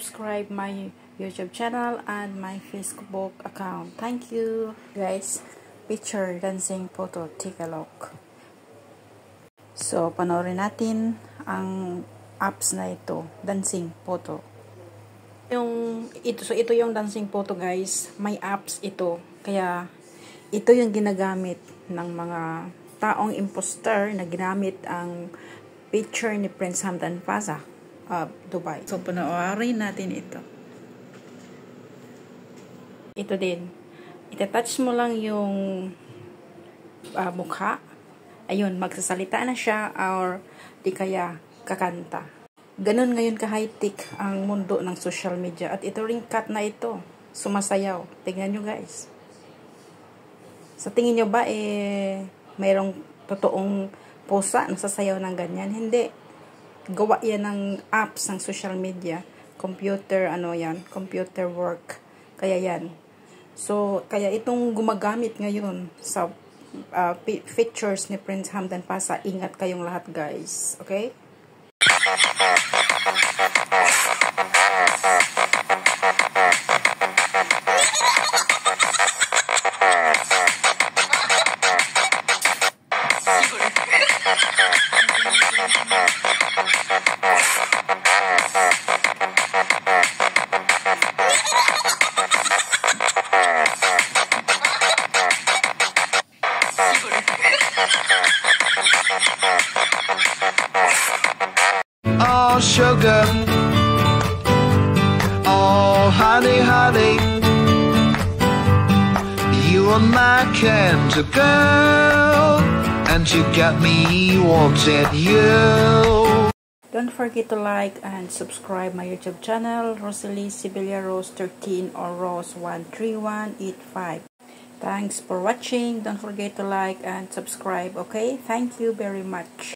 subscribe my YouTube channel and my Facebook account. Thank you guys. Picture dancing photo, take a look. So panoorin natin ang apps na ito, dancing photo. Ito yung dancing photo guys. May apps ito. Kaya ito yung ginagamit ng mga taong imposter na ginamit ang picture ni Prince Hamdan Paza of Dubai. So panoorin natin ito. Ito din. Itatouch mo lang yung mukha. Ayun, magsasalita na siya or di kaya kakanta. Ganun ngayon ka-high-tech ang mundo ng social media. At ito ring cat na ito. Sumasayaw. Tingnan nyo guys. Sa tingin nyo ba mayroong totoong pusa na sasayaw ng ganyan? Hindi. Gawa yan ng apps ng social media. Computer, computer work. Kaya yan. So, kaya itong gumagamit ngayon sa features ni Prince Hamdan Paza, ingat kayong lahat guys. Okay? Oh sugar, oh honey, honey, you are my kind of girl, and you got me wanting you. Don't forget to like and subscribe my YouTube channel, Rosalie Sibilia Rose 13 or Rose 13185. Thanks for watching. Don't forget to like and subscribe. Okay? Thank you very much.